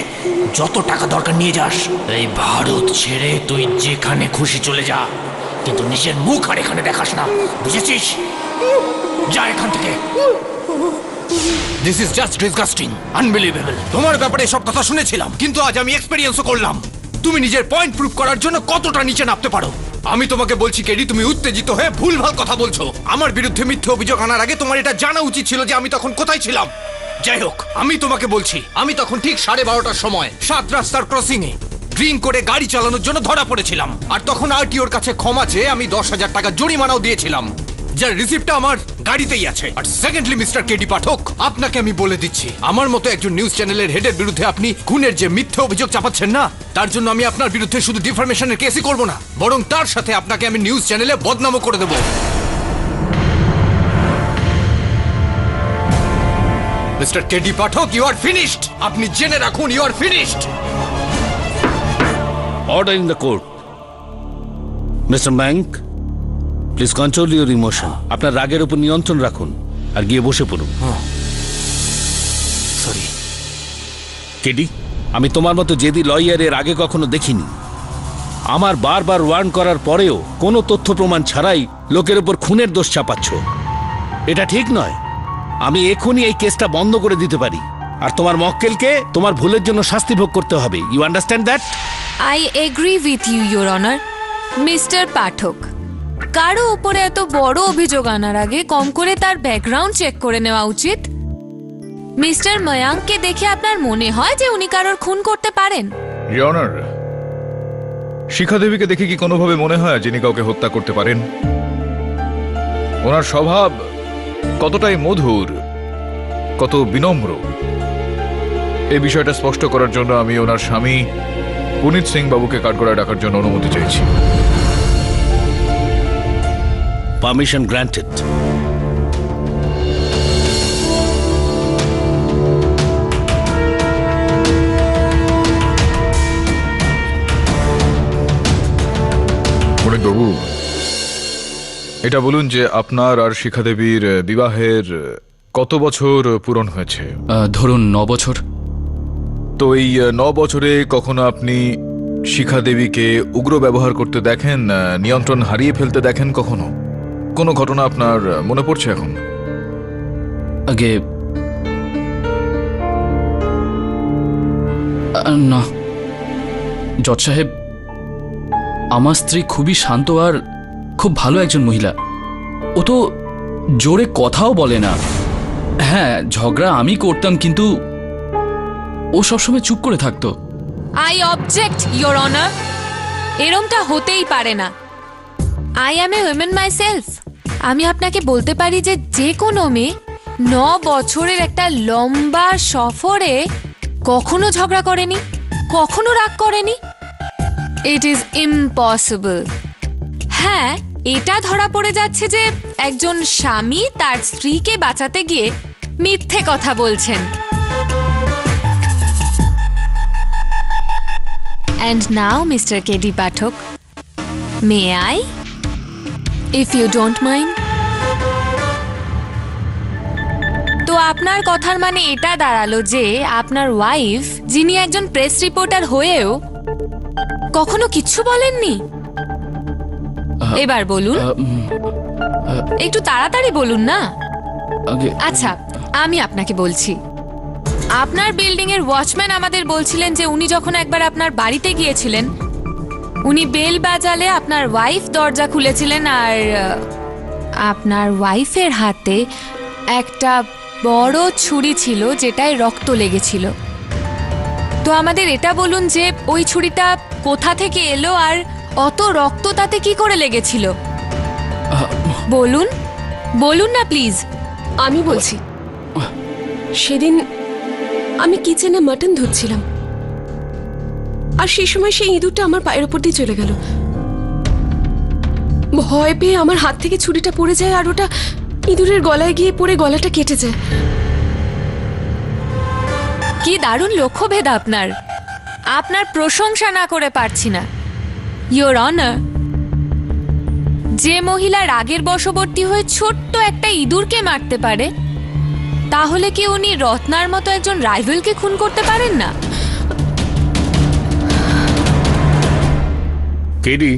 যত টাকা দরকার নিয়ে যাস। এই ভারত ছেড়ে তুই যেখানে খুশি চলে যা, কিন্তু নিজের মুখ আর এখানে দেখাস না, বুঝেছিস? যা এখান থেকে। This is just disgusting, unbelievable. তোমার ব্যাপারে সব কথা শুনেছিলাম, কিন্তু আজ আমি এক্সপেরিয়েন্সও করলাম তুমি নিজের পয়েন্ট প্রুভ করার জন্য কতটা নিচে নামতে পারো। আমি তোমাকে বলছি কেডি, তুমি উত্তেজিত হয়ে ভুলভাল কথা বলছো। আমার বিরুদ্ধে মিথ্যে অভিযোগ আনার আগে তোমার এটা জানা উচিত ছিল যে আমি তখন কোথায় ছিলাম। যাই হোক, আমি তোমাকে বলছি, আমি তখন ঠিক 12:30টার সময় 7 রাস্তার ক্রসিং এ ড্রিঙ্ক করে গাড়ি চালানোর জন্য ধরা পড়েছিলাম। আর তখন আরটিওর কাছে ক্ষমা চেয়ে আমি 10,000 টাকা জরিমানাও দিয়েছিলাম, যার রিসিপ্টটা আমার গাড়িতেই আছে। আর সেকেন্ডলি মিস্টার কেডি পাঠক, আপনাকে আমি বলে দিচ্ছি, আমার মতো একজন নিউজ চ্যানেলের হেডের বিরুদ্ধে আপনি খুনের যে মিথ্যে অভিযোগ চাপাচ্ছেন না, তার জন্য আমি আপনার বিরুদ্ধে শুধু ডিফরমেশনের কেসই করব না, বরং তার সাথে আপনাকে আমি নিউজ চ্যানেলে বদনামও করে দেব। Mister KD Pathak, you are finished. আপনি জেনে রাখুন, you are finished. Order in the court. Mister Mank, please control your emotion. আপনার রাগের উপর নিয়ন্ত্রণ রাখুন আর গিয়ে বসে পড়ুন। সরি কেডি, আমি তোমার মতো জেদি লয়ারের আগে কখনো দেখিনি। আমার বারবার ওয়ার্ন করার পরেও কোনো তথ্য প্রমাণ ছাড়াই লোকের উপর খুনের দোষ চাপাচ্ছ। এটা ঠিক নয়। আমি এখনই এই কেসটা বন্ধ করে দিতে পারি, আর তোমার মক্কেলকে তোমার ভুলের জন্য শাস্তি ভোগ করতে হবে। You understand that? I agree with you, your honour. Mister Pathak, কারো উপরে এত বড় অভিযোগ আনার আগে কম করে তার ব্যাকগ্রাউন্ড চেক করে নেওয়া উচিত। মিস্টার ময়াঙ্ককে দেখে আপনার মনে হয় যে উনি কারোর খুন করতে পারেন? ইয়োর অনার, শিখা দেবীকে দেখে কি কোনোভাবে মনে হয় যিনি কাউকে হত্যা করতে পারেন? ওনার স্বভাব কতটাই মধুর, কত বিনম্র, এই বিষয়টা স্পষ্ট করার জন্য আমি ওনার স্বামী পুনিত সিং বাবুকে কাঠগড়ায় ডাকার জন্য অনুমতি চাইছি। Permission granted. পুনিত বাবু, এটা বলুন যে আপনার আর শিখা দেবীর বিবাহের কত বছর পূরণ হয়েছে? ধরুন 9 বছর। তো এই 9 বছরে কখনো আপনি শিখা দেবীকে উগ্র ব্যবহার করতে দেখেন, নিয়ন্ত্রণ হারিয়ে ফেলতে দেখেন কখনো? কোনো ঘটনা আপনার মনে পড়ছে এখন? আগে না জজ সাহেব, আমার স্ত্রী খুবই শান্ত আর খুব ভালো একজন মহিলা। ও তো জোরে কথাও বলে না। হ্যাঁ, ঝগড়া আমি করতাম, কিন্তু ও সবসময় চুপ করে থাকতো। I object, your honour. এরমটা হতেই পারে না। I am a women myself. আমি আপনাকে বলতে পারি যে যে কোনো মেয়ে 9 বছরের একটা লম্বা সফরে কখনো ঝগড়া করেনি, কখনো রাগ করেনি। It is impossible. হ্যাঁ, এটা ধরা পড়ে যাচ্ছে যে একজন স্বামী তার স্ত্রীকে বাঁচাতে গিয়ে মিথ্যে কথা বলছেন। And now, Mr. K.D. Pathak, may I? If you don't mind. তো আপনার কথার মানে এটা দাঁড়ালো যে আপনার ওয়াইফ, যিনি একজন প্রেস রিপোর্টার হয়েও কখনো কিচ্ছু বলেননি। এবার বলুন, একটু তাড়াতাড়ি বলুন না। আচ্ছা, আমি আপনাকে বলছি। আপনার বিল্ডিং এর ওয়াচম্যান আমাদের বলছিলেন যে উনি যখন একবার আপনার বাড়িতে গিয়েছিলেন, উনি বেল বাজালে আপনার ওয়াইফ দরজা খুলেছিলেন, আর আপনার ওয়াইফের হাতে একটা বড় ছুরি ছিল যেটায় রক্ত লেগেছিল। তো আমাদের এটা বলুন যে ওই ছুরিটা কোথা থেকে এলো আর অত রক্ত তাতে কি করে লেগেছিল? বলুন, বলুন না প্লিজ। আমি বলছি, সেদিন আমি কিচেনে মাটন ধুচ্ছিলাম, আর সেই সময় সেই ইঁদুরটা আমার পায়ের উপর দিয়ে চলে গেল। ভয় পেয়ে আমার হাত থেকে ছুরিটা পড়ে যায়, আর ওটা ইঁদুরের গলায় গিয়ে পড়ে গলাটা কেটে যায়। কি দারুণ লক্ষ্যভেদ আপনার। আপনার প্রশংসা না করে পারছি না, ইয়োর অনার। যে মহিলা রাগের বশবর্তী হয়ে ছোট্ট একটা ইঁদুরকে মারতে পারে, তাহলে কি উনি রত্নার মতো একজন রাইভেলকে খুন করতে পারেন না? কেডি,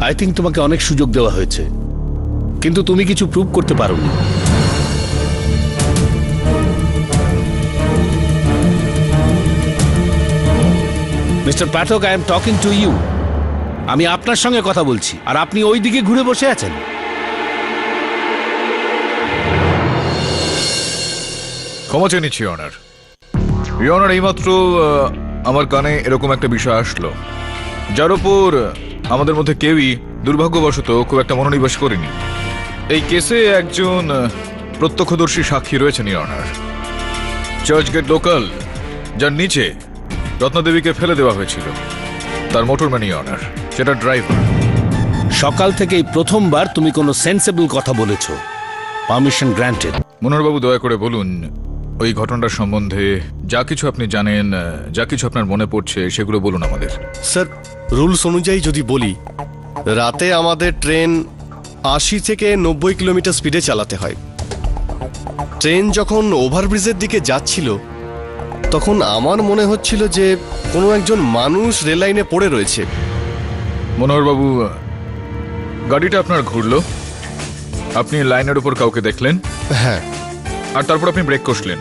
আই থিঙ্ক তোমাকে অনেক সুযোগ দেওয়া হয়েছে, কিন্তু তুমি কিছু প্রুভ করতে পারোনি। Mister Pathak, I am talking to you. আমি আপনার সঙ্গে কথা বলছি, আর আপনি ওই দিকে ঘুরে বসে আছেন। ক্ষমা চেয়ে নিচ্ছি অনার। অনার, এইমাত্র আমার কানে এরকম একটা বিষয় আসলো, যার উপর আমাদের মধ্যে কেউই দুর্ভাগ্যবশত খুব একটা মনোনিবেশ করেনি। এই কেসে একজন প্রত্যক্ষদর্শী সাক্ষী রয়েছেন অনার, চার্চ গেট লোকাল, যার নিচে রত্নাদেবীকে ফেলে দেওয়া হয়েছিল, তার মোটরম্যান অনার, সেটা ড্রাইভার। সকাল থেকেই প্রথমবার তুমি কোনো সেন্সেবল কথা বলেছো। Permission granted. মনোহরবাবু, দয়া করে বলুন ওই ঘটনার সম্বন্ধে যা কিছু আপনি জানেন, যা কিছু আপনার মনে পড়ছে সেগুলো বলুন আমাদের। স্যার, রুলস অনুযায়ী যদি বলি, রাতে আমাদের ট্রেন 80 থেকে 90 কিলোমিটার স্পিডে চালাতে হয়। ট্রেন যখন ওভারব্রিজের দিকে যাচ্ছিল তখন আমার মনে হচ্ছিল যে কোনো একজন মানুষ রেল লাইনে পড়ে রয়েছে। মনোহরবাবু, গাড়িটা আপনার ঘুরলো, আপনি লাইনের উপর কাউকে দেখলেন, হ্যাঁ, আর তারপর আপনি ব্রেক কষলেন।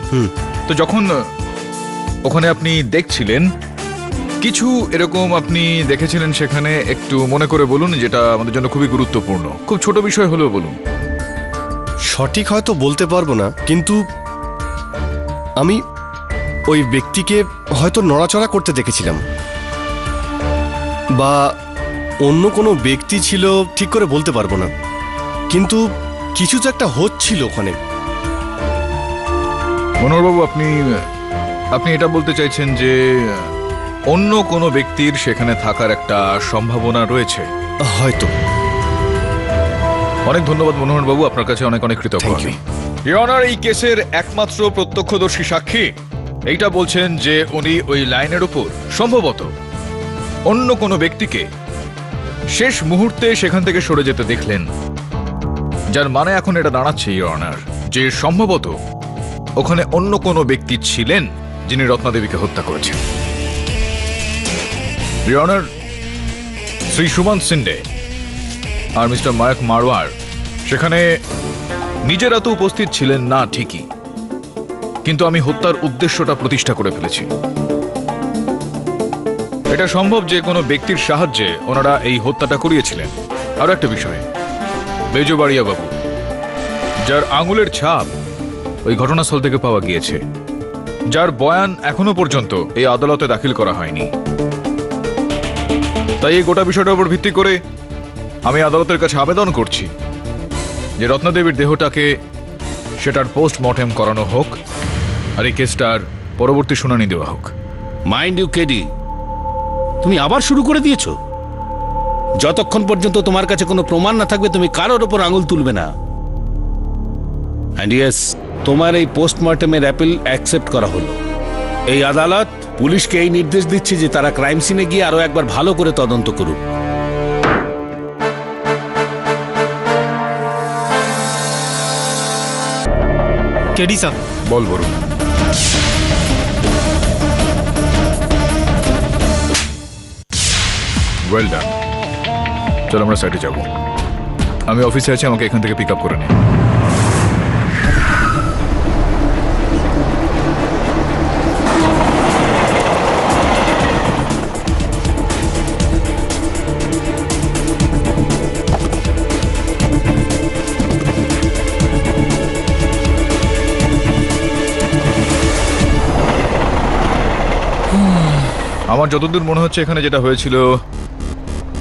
তো যখন ওখানে আপনি দেখছিলেন, কিছু এরকম আপনি দেখেছিলেন সেখানে, একটু মনে করে বলুন, যেটা আমাদের জন্য খুবই গুরুত্বপূর্ণ। খুব ছোট বিষয় হলেও বলুন। সঠিক হয়তো বলতে পারবো না, কিন্তু আমি ওই ব্যক্তিকে হয়তো নড়াচড়া করতে দেখেছিলাম, বা অন্য কোনো ব্যক্তি ছিল, ঠিক করে বলতে পারবো না, কিন্তু কিছু তো একটা হচ্ছিল ওখানে। মনোহরবাবু, আপনি এটা বলতে চাইছেন যে অন্য কোনো ব্যক্তির সেখানে থাকার একটা সম্ভাবনা রয়েছে? হয়তো। অনেক ধন্যবাদ মনোহরবাবু, আপনার কাছে অনেক অনেক কৃতজ্ঞ আমি। ইয়নার, এই কেসের একমাত্র প্রত্যক্ষদর্শী সাক্ষী এইটা বলছেন যে উনি ওই লাইনের উপর সম্ভবত অন্য কোনো ব্যক্তিকে শেষ মুহূর্তে সেখান থেকে সরে যেতে দেখলেন, যার মানে এখন এটা দাঁড়াচ্ছে ইয়নার যে সম্ভবত ওখানে অন্য কোনো ব্যক্তি ছিলেন যিনি রত্নাদেবীকে হত্যা করেছেন। ইয়নার, শ্রী সুমন্ত সিন্ডে আর মিস্টার মায়াক মারওয়ার সেখানে নিজেরা তো উপস্থিত ছিলেন না ঠিকই, কিন্তু আমি হত্যার উদ্দেশ্যটা প্রতিষ্ঠা করে ফেলেছি। এটা সম্ভব যে কোনো ব্যক্তির সাহায্যে ওনারা এই হত্যাটা করিয়েছিলেন। আরো একটা বিষয়, বেজবাড়িয়া বাবু, যার আঙুলের ছাপ ওই ঘটনাস্থল থেকে পাওয়া গিয়েছে, যার বয়ান এখনো পর্যন্ত এই আদালতে দাখিল করা হয়নি। তাই এই গোটা বিষয়টার উপর ভিত্তি করে আমি আদালতের কাছে আবেদন করছি যে রত্নাদেবীর দেহটাকে সেটার পোস্টমর্টেম করানো হোক, আর এই কেসটার পরবর্তী শুনানি দেওয়া হোক। মাইন্ড ইউ কেডি, তুমি আবার শুরু করে দিয়েছো। যতক্ষণ পর্যন্ত তোমার কাছে কোনো প্রমাণ না থাকবে তুমি কারোর ওপর আঙুল তুলবে না। অ্যান্ড ইয়েস, তোমার এই পোস্টমর্টেমের অ্যাপিল অ্যাকসেপ্ট করা হলো। এই আদালত পুলিশকে এই নির্দেশ দিচ্ছে যে তারা ক্রাইম সিনে গিয়ে আরো একবার ভালো করে তদন্ত করুক। কেডি স্যার, বল বরুণ। ওয়েল ডান, চল আমরা সাইডে যাব। আমি অফিসে আছি, আমাকে এখান থেকে পিক আপ করে নে। আমার যতদূর মনে হচ্ছে এখানে যেটা হয়েছিল,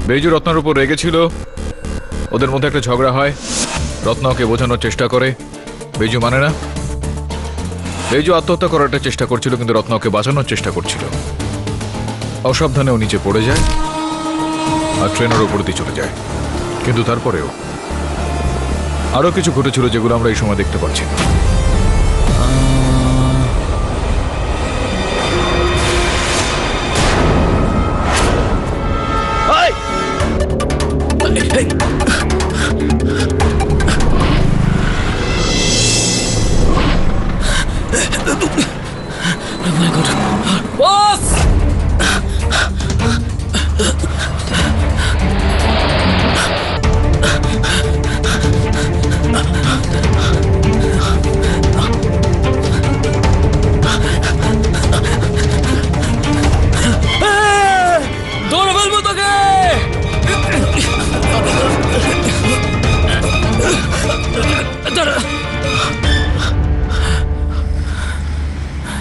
বেজু রত্নার উপর রেগেছিল, ওদের মধ্যে একটা ঝগড়া হয়, রত্না ওকে বোঝানোর চেষ্টা করে, বেজু মানে না। বেজু আত্মহত্যা করার একটা চেষ্টা করছিল, কিন্তু রত্না ওকে বাঁচানোর চেষ্টা করছিল। অসাবধানে ও নিচে পড়ে যায় আর ট্রেনের উপর দিয়ে চলে যায়। কিন্তু তারপরেও আরো কিছু ঘটেছিল যেগুলো আমরা এই সময় দেখতে পাচ্ছি না। বস!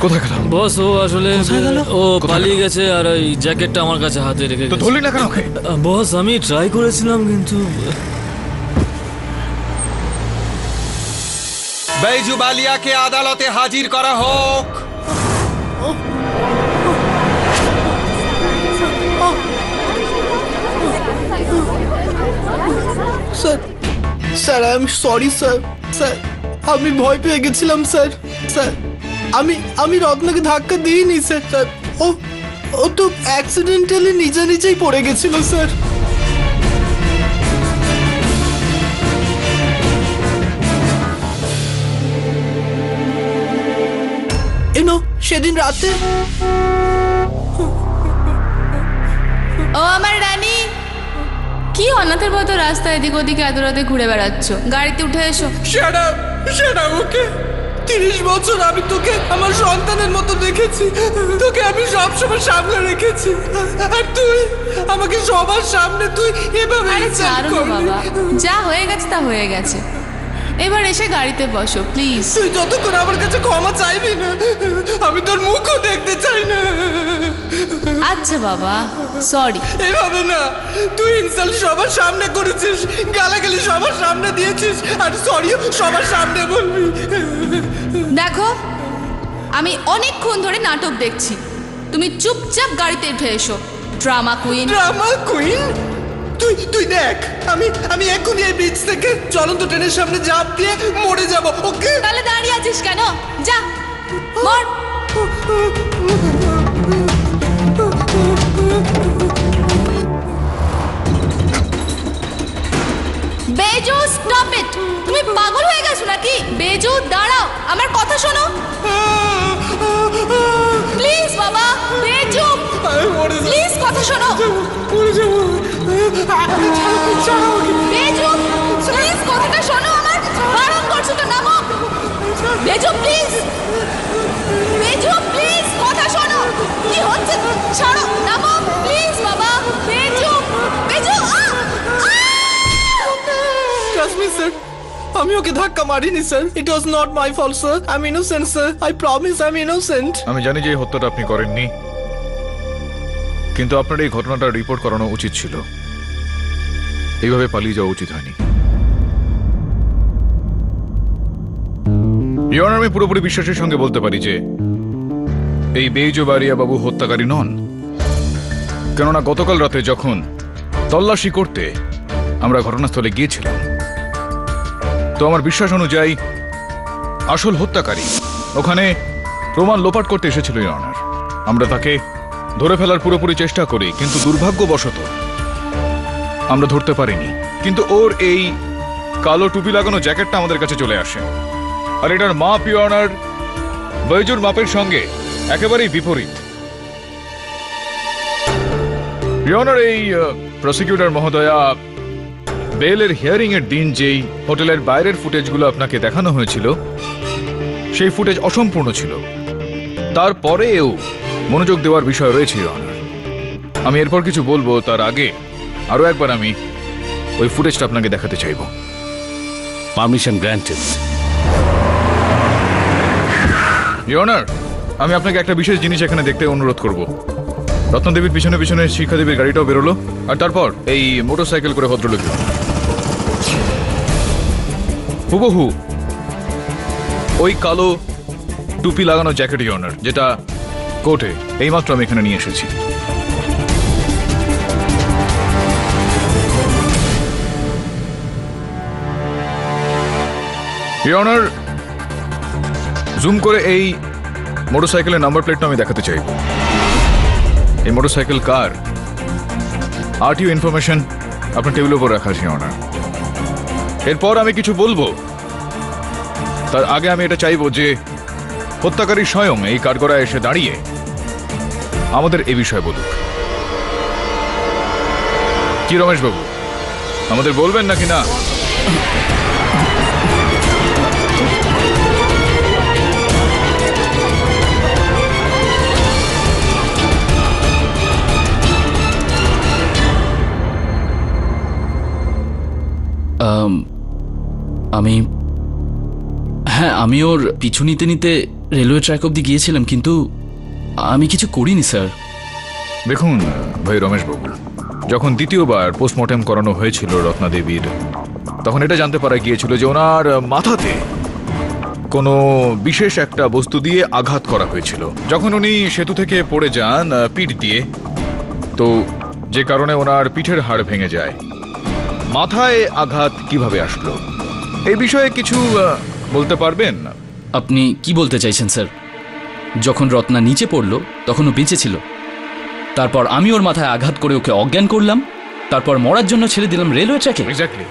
কোথায় গেল? বস ও আসলে ও পালিয়ে গেছে আর ওই জ্যাকেটটা আমার কাছে হাতে রেখে তো ধরলি না কেন ওকে? বস আমি ট্রাই করেছিলাম কিন্তু बैजू बालियाকে আদালতে হাজির করা হোক। Sir sir I am sorry sir. Sir আমি ভয় পেয়ে গেছিলাম স্যার। স্যার আমি রত্নাকে ধাক্কা দিইনি স্যার। স্যার ও তো অ্যাক্সিডেন্টালি নিজেই পড়ে গেছিল স্যার। সেদিন রাতে ও আমার রানী, কি অনাথের মতো রাস্তায় এদিক ওদিকে এত রাতে ঘুরে বেড়াচ্ছ? গাড়িতে উঠে এসো। Shut up okay. 30 বছর আমি তোকে আমার সন্তানের মতো দেখেছি, তোকে আমি সবসময় সামনে রেখেছি, আর তুই আমাকে সবার সামনে তুই এভাবে ছাড়ো বাবা, যা হয়ে গেছে তা হয়ে গেছে। এবার এসে গাড়িতে বসো প্লিজ। তুই যতক্ষণ আমার কাছে ক্ষমা চাইবি না আমি তোর মুখও দেখতে চাই না। আচ্ছা বাবা সরি। এভাবে না, তুই ইনসাল্ট সবার সামনে করেছিস, গালাগালি সবার সামনে দিয়েছিস, আর সরিও সবার সামনে বলবি। দেখো আমি অনেকক্ষণ ধরে নাটক দেখছি, তুমি চুপচাপ গাড়িতে উঠে এসো। Drama queen. Drama queen? তুই দেখ আমি এখনই এই ব্রিজ থেকে চলন্ত ট্রেনের সামনে ঝাঁপ দিয়ে মরে যাব। ওকে তাহলে দাঁড়িয়ে আছিস কেন? যা মর। বেজু স্টপ ইট। তুমি পাগল হয়ে গেছো নাকি? বেজু দাঁড়াও, আমার কথা শোনো প্লিজ বাবা। বেজু প্লিজ কথা শোনো। বেজু প্লিজ কথাটা শোনো আমার। বারণ করছো তো, নামো। বেজু প্লিজ, বেজু প্লিজ কথা শোনো। কি হচ্ছে? ছাড়ো, নামো প্লিজ বাবা। বেজু ট্রাস্ট মি স্যার, আমি ওকে ধাক্কা মারিনি sir. It was not my fault sir. I am innocent sir. I promise I am innocent. আমি জানি যে এই হত্যাটা আপনি করেননি, কিন্তু আপনার এই ঘটনাটা রিপোর্ট করানো উচিত ছিল। এইভাবে পালিয়ে যাওয়া উচিত হয়নি। ইওর অনার, আমি পুরোপুরি বিশ্বাসের সঙ্গে বলতে পারি যে এই বেইজো বারিয়া বাবু হত্যাকারী নন। কেননা গতকাল রাতে যখন তল্লাশি করতে আমরা ঘটনাস্থলে গিয়েছিলাম, তো আমার বিশ্বাস অনুযায়ী আসল হত্যাকারী ওখানে প্রমাণ লোপাট করতে এসেছিল। ইওর অনার, আমরা তাকে ধরে ফেলার পুরোপুরি চেষ্টা করি, কিন্তু দুর্ভাগ্যবশত আমরা ধরতে পারিনি। কিন্তু ওর এই কালো টুপি লাগানো জ্যাকেটটা আমাদের কাছে চলে আসে, আর এটার মাপ ইওর অনার বৈজুর মাপের সঙ্গে একেবারেই বিপরীত। ইওর অনার, এই প্রসিকিউটর মহোদয়া বেলের হিয়ারিং এর দিন যেই হোটেলের বাইরের ফুটেজগুলো আপনাকে দেখানো হয়েছিল, সেই ফুটেজ অসম্পূর্ণ ছিল। তারপরেও মনোযোগ দেওয়ার বিষয় রয়েছে ইওর অনার। আমি এরপর কিছু বলবো তার আগে আরো একবার আমি ওই ফুটেজটা আপনাকে দেখাতে চাইব। Permission granted. ইওর অনার, আমি আপনাকে একটা বিশেষ জিনিস এখানে দেখতে অনুরোধ করব। রত্নদেবীর পিছনে পিছনে শিক্ষাদেবীর গাড়িটাও বেরোলো, আর তারপর এই মোটরসাইকেল করে ভদ্রলোক হুবহু ওই কালো টুপি লাগানো জ্যাকেট ইওর অনার, যেটা কোর্টে এইমাত্র আমি এখানে নিয়ে এসেছি। ইওর অনার, জুম করে এই মোটরসাইকেলের নাম্বার প্লেটটা আমি দেখাতে চাই। এই মোটরসাইকেল কার আরটিও ইনফরমেশন আপনার টেবিলের উপর রাখা আছে ইওর অনার। এরপর আমি কিছু বলবো, তার আগে আমি এটা চাইবো যে হত্যাকারী স্বয়ং এই কাঠগড়ায় এসে দাঁড়িয়ে আমাদের এ বিষয়ে বলুক। কি রমেশ বাবু, আমাদের বলবেন নাকি না? আমি ওর পিছু নিতে নিতে রেলওয়ে ট্র্যাক অবধি গিয়েছিলাম, কিন্তু আমি কিছু করিনি স্যার। দেখুন ভাই রমেশবাবু, যখন দ্বিতীয়বার পোস্টমর্টেম করানো হয়েছিল রত্না দেবীর, তখন এটা জানতে পারা গিয়েছিল যে ওনার মাথাতে কোনো বিশেষ একটা বস্তু দিয়ে আঘাত করা হয়েছিল যখন উনি সেতু থেকে পড়ে যান পিঠ দিয়ে, তো যে কারণে ওনার পিঠের হাড় ভেঙে যায়। মাথায় আঘাত কিভাবে আসলো এই বিষয়ে কিছু বলতে পারবেন? আপনি কি বলতে চাইছেন স্যার? যখন রত্না নিচে পড়লো তখন ও বেঁচে ছিল, তারপর আমি ওর মাথায় আঘাত করে ওকে অজ্ঞান করলাম, তারপর মরার জন্য ছেড়ে দিলাম রেলওয়ে ট্র্যাকে। এক্স্যাক্টলি।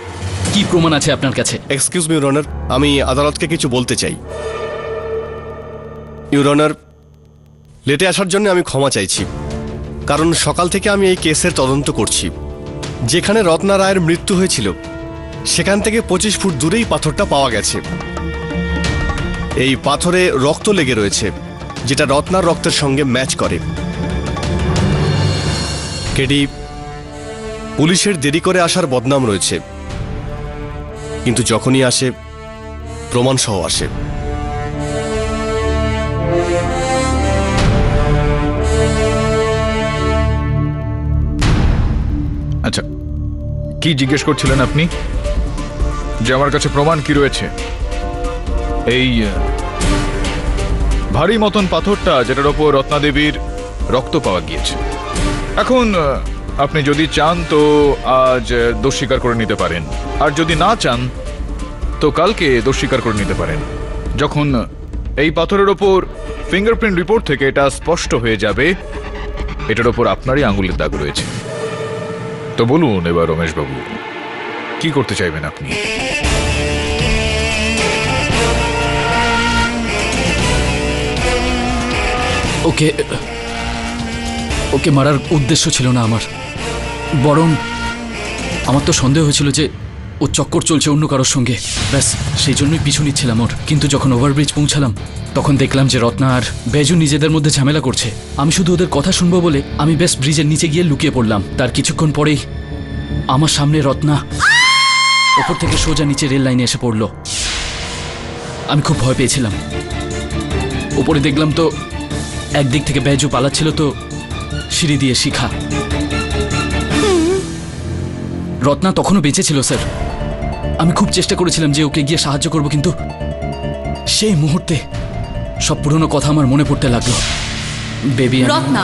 কি প্রমাণ আছে আপনার কাছে? এক্সকিউজ মি ইউর অনার, আমি আদালতকে কিছু বলতে চাই। ইউর অনার, লেটে আসার জন্য আমি ক্ষমা চাইছি, কারণ সকাল থেকে আমি এই কেসের তদন্ত করছি। যেখানে রত্না রায়ের মৃত্যু হয়েছিল সেখান থেকে 25 ফুট দূরেই পাথরটা পাওয়া গেছে। এই পাথরে রক্ত লেগে রয়েছে, যেটা রত্নার রক্তের সঙ্গে ম্যাচ করে। কেডি, পুলিশের দেরি করে আসার বদনাম রয়েছে, কিন্তু যখনই আসে প্রমাণ সহ আসে। আচ্ছা, কি জিজ্ঞেস করছিলেন আপনি? যে আমার কাছে প্রমাণ কি রয়েছে? এই ভারী মতন পাথরটা যেটার ওপর রত্নাদেবীর রক্ত পাওয়া গিয়েছে। এখন আপনি যদি চান তো আজ দোষ স্বীকার করে নিতে পারেন, আর যদি না চান তো কালকে দোষ স্বীকার করে নিতে পারেন। যখন এই পাথরের ওপর ফিঙ্গারপ্রিন্ট রিপোর্ট থেকে এটা স্পষ্ট হয়ে যাবে এটার ওপর আপনারই আঙুলের দাগ রয়েছে। তো বলুন এবার রমেশবাবু, কি করতে চাইবেন আপনি? ওকে ওকে মারার উদ্দেশ্য ছিল না আমার, বরং আমার তো সন্দেহ হয়েছিল যে ও চক্কর চলছে অন্য কারোর সঙ্গে, ব্যাস সেই জন্যই পিছু নিচ্ছিলাম ওর। কিন্তু যখন ওভারব্রিজ পৌঁছালাম তখন দেখলাম যে রত্না আর বেজু নিজেদের মধ্যে ঝামেলা করছে। আমি শুধু ওদের কথা শুনবো বলে আমি বেশ ব্রিজের নিচে গিয়ে লুকিয়ে পড়লাম। তার কিছুক্ষণ পরেই আমার সামনে রত্না ওপর থেকে সোজা নিচে রেল লাইনে এসে পড়ল। আমি খুব ভয় পেয়েছিলাম। উপরে দেখলাম তো একদিক থেকে বেজু পালাচ্ছিল, তো সিঁড়ি দিয়ে শিখা। রত্না তখনও বেঁচে ছিল স্যার। আমি খুব চেষ্টা করেছিলাম যে ওকে গিয়ে সাহায্য করব, কিন্তু সেই মুহূর্তে সব পুরনো কথা আমার মনে পড়তে লাগলো। বেবি, রত্না,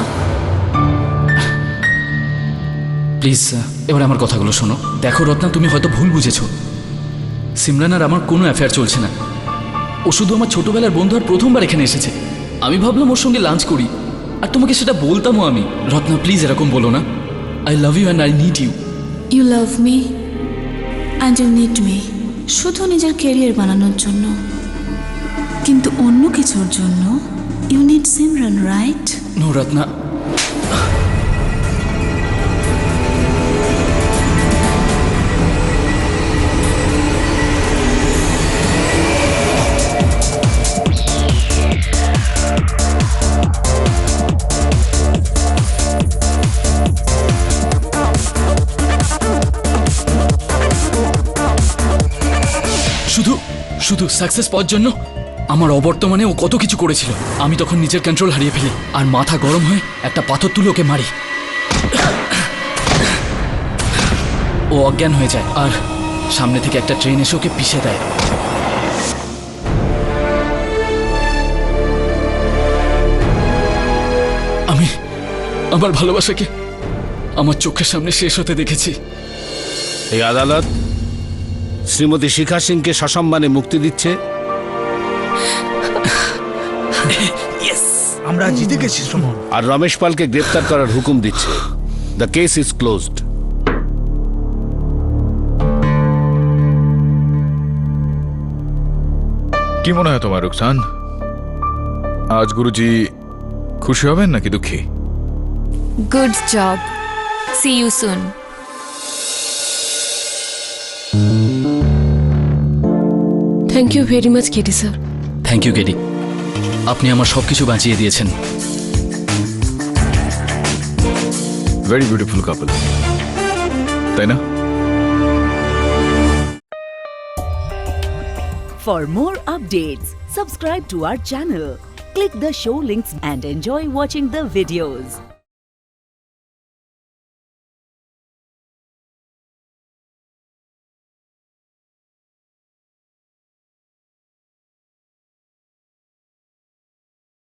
প্লিজ এবার আমার কথাগুলো শোনো। দেখো রত্না, তুমি হয়তো ভুল বুঝেছো। সিমরান আর আমার কোনো অ্যাফেয়ার চলছে না। ও শুধু আমার ছোটবেলার বন্ধু, আর প্রথমবার এখানে এসেছে। আমি ভাবলাম ওর সঙ্গে লাঞ্চ করি, আর তোমাকে সেটা বলতামও আমি। রত্না প্লিজ এরকম বলো না। I love you and I need you. You love me and you need me, শুধু নিজের ক্যারিয়ার বানানোর জন্য, কিন্তু অন্য কিছুর জন্য you need Simran, right? No Ratna, শুধু সাকসেস পাওয়ার জন্য আমার অবর্তমানে ও কত কিছু করেছিল। আমি তখন নিজের কন্ট্রোল হারিয়ে ফেলি, আর মাথা গরম হয়ে একটা পাথর তুলে ওকে মারি। ও অজ্ঞান হয়ে যায়, আর সামনে থেকে একটা ট্রেন এসে ওকে পিষে দেয়। আমি আমার ভালোবাসাকে আমার চোখের সামনে শেষ হতে দেখেছি। এই আদালত শ্রীমতী শিখা সিংকে সসম্মানে মুক্তি দিচ্ছে। আমরা জিতে গেছি সুমন। আর রমেশ পালকে গ্রেফতার করার হুকুম দিচ্ছে। The case is closed. কি মনে হয় তোমার রুকসান? আজ গুরুজি খুশি হবেন নাকি দুঃখী? Good job, see you soon. Thank you very much KD sir. Thank you KD, আপনি আমার সবকিছু বাঁচিয়ে দিয়েছেন। ভেরি বিউটিফুল কাপল, তাই না? For more updates, subscribe to our channel, click the show links and enjoy watching the videos.